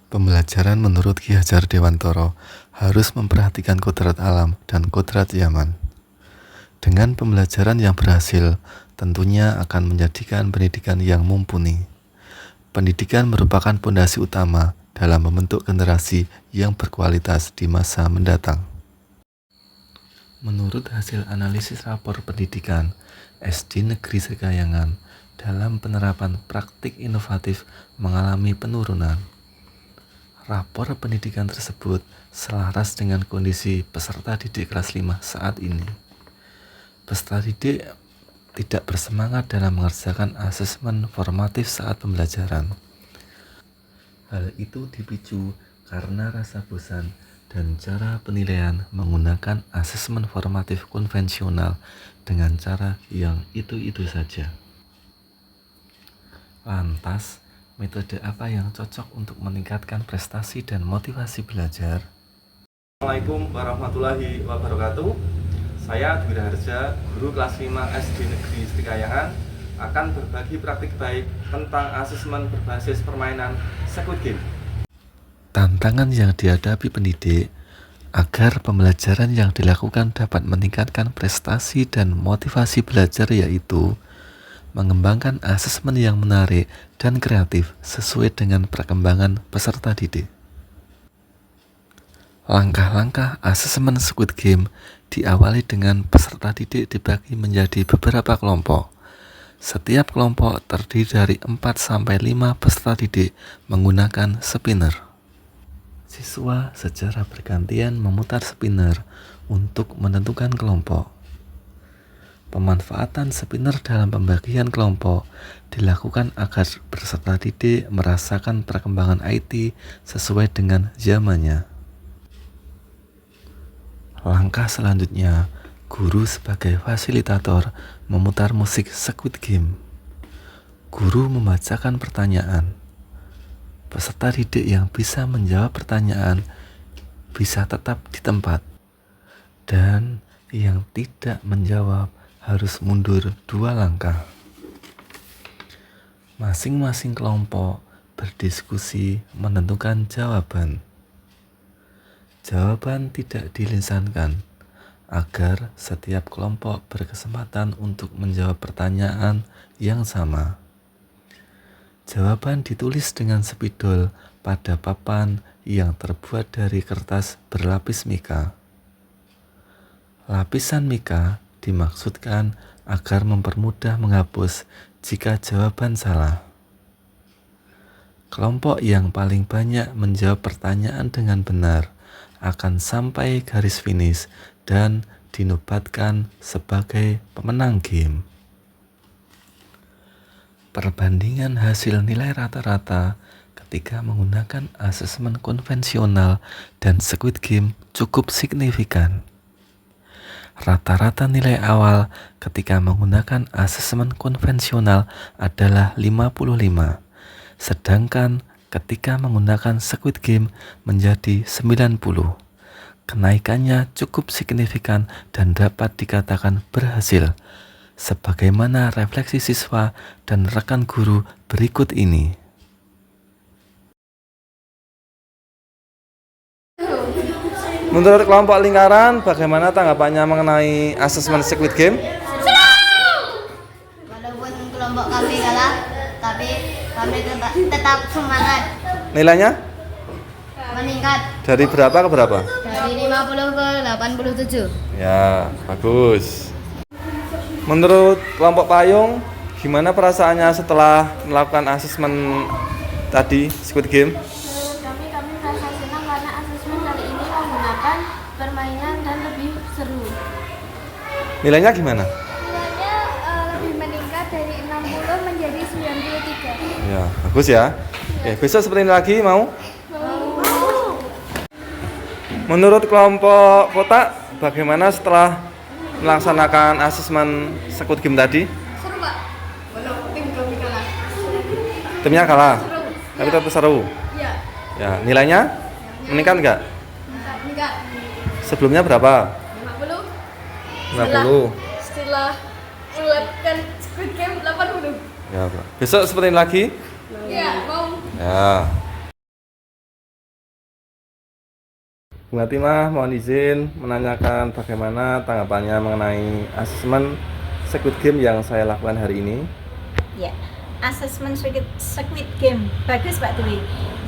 Pembelajaran menurut Ki Hajar Dewantara harus memperhatikan kodrat alam dan kodrat zaman. Dengan pembelajaran yang berhasil, tentunya akan menjadikan pendidikan yang mumpuni. Pendidikan merupakan pondasi utama dalam membentuk generasi yang berkualitas di masa mendatang. Menurut hasil analisis rapor pendidikan SD Negeri Sekayangan, dalam penerapan praktik inovatif mengalami penurunan. Rapor pendidikan tersebut selaras dengan kondisi peserta didik kelas 5 saat ini. Peserta didik tidak bersemangat dalam mengerjakan asesmen formatif saat pembelajaran. Hal itu dipicu karena rasa bosan dan cara penilaian menggunakan asesmen formatif konvensional dengan cara yang itu-itu saja. Lantas, metode apa yang cocok untuk meningkatkan prestasi dan motivasi belajar? Assalamualaikum warahmatullahi wabarakatuh. Saya Dwi Raharja, guru kelas 5 SD Negeri Sekayangan, akan berbagi praktik baik tentang asesmen berbasis permainan Squid Game. Tantangan yang dihadapi pendidik agar pembelajaran yang dilakukan dapat meningkatkan prestasi dan motivasi belajar yaitu mengembangkan asesmen yang menarik dan kreatif sesuai dengan perkembangan peserta didik. Langkah-langkah asesmen Squid Game diawali dengan peserta didik dibagi menjadi beberapa kelompok. Setiap kelompok terdiri dari 4-5 peserta didik menggunakan spinner. Siswa secara bergantian memutar spinner untuk menentukan kelompok. Pemanfaatan spinner dalam pembagian kelompok dilakukan agar peserta didik merasakan perkembangan IT sesuai dengan zamannya. Langkah selanjutnya, guru sebagai fasilitator memutar musik Squid Game. Guru membacakan pertanyaan. Peserta didik yang bisa menjawab pertanyaan bisa tetap di tempat, dan yang tidak menjawab harus mundur 2 langkah. Masing-masing kelompok berdiskusi menentukan jawaban. Jawaban tidak dilisankan agar setiap kelompok berkesempatan untuk menjawab pertanyaan yang sama. Jawaban ditulis dengan spidol pada papan yang terbuat dari kertas berlapis mika. Lapisan mika dimaksudkan agar mempermudah menghapus jika jawaban salah. Kelompok yang paling banyak menjawab pertanyaan dengan benar akan sampai garis finish dan dinobatkan sebagai pemenang game. Perbandingan hasil nilai rata-rata ketika menggunakan asesmen konvensional dan Squid Game cukup signifikan. Rata-rata nilai awal ketika menggunakan asesmen konvensional adalah 55, sedangkan ketika menggunakan Squid Game menjadi 90. Kenaikannya cukup signifikan dan dapat dikatakan berhasil, sebagaimana refleksi siswa dan rekan guru berikut ini. Menurut kelompok lingkaran, bagaimana tanggapannya mengenai asesmen Squid Game? Walaupun kelompok kami kalah, tapi kami tetap semangat. Nilainya Meningkat dari berapa ke berapa? dari 50 ke 87. Ya, bagus. Menurut kelompok payung, gimana perasaannya setelah melakukan asesmen tadi Squid Game? Kami merasa senang karena asesmen kali ini menggunakan permainan dan lebih seru. Nilainya gimana? Nilainya lebih meningkat dari 60 menjadi 93. Ya, bagus ya. Oke, besok seperti ini lagi mau? Menurut kelompok kotak, bagaimana setelah melaksanakan asesmen Squid Game tadi? Seru, Pak. Walau tim kami kalah. Timnya kalah, Seru. tapi tetap seru. Iya. Ya, nilainya meningkat nggak? Meningkat. Sebelumnya berapa? 50. 50. Setelah melakukan Squid Game 80. Ya, besok seperti ini lagi? Iya, mau. Ya. Bu Hatimah, mohon izin menanyakan bagaimana tanggapannya mengenai asesmen Squid Game yang saya lakukan hari ini. Ya, asesmen Squid Game bagus Pak Dwi.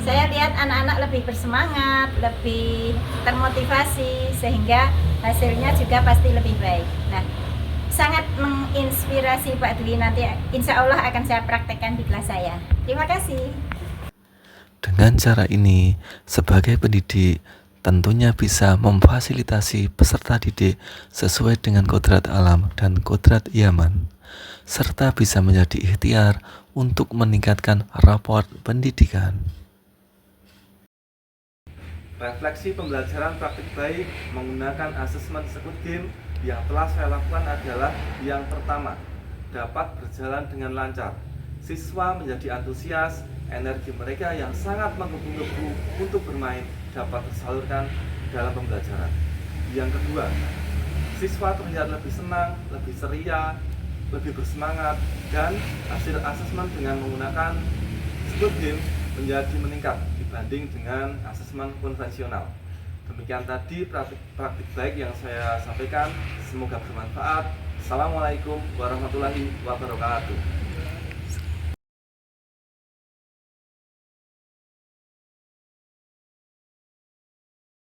Saya lihat anak-anak lebih bersemangat, lebih termotivasi, sehingga hasilnya juga pasti lebih baik. Nah, sangat menginspirasi Pak Dwi. Nanti insya Allah akan saya praktekkan di kelas saya. Terima kasih. Dengan cara ini, sebagai pendidik, tentunya bisa memfasilitasi peserta didik sesuai dengan kodrat alam dan kodrat Yaman, serta bisa menjadi ikhtiar untuk meningkatkan rapor pendidikan. Refleksi pembelajaran praktik baik menggunakan asesmen Squid Game yang telah saya lakukan adalah yang pertama, dapat berjalan dengan lancar. Siswa menjadi antusias, energi mereka yang sangat menggebu-gebu untuk bermain dapat tersalurkan dalam pembelajaran. Yang kedua, siswa terlihat lebih senang, lebih ceria, lebih bersemangat, dan hasil asesmen dengan menggunakan Squid Game menjadi meningkat dibanding dengan asesmen konvensional. Demikian tadi praktik baik yang saya sampaikan, semoga bermanfaat. Assalamualaikum warahmatullahi wabarakatuh.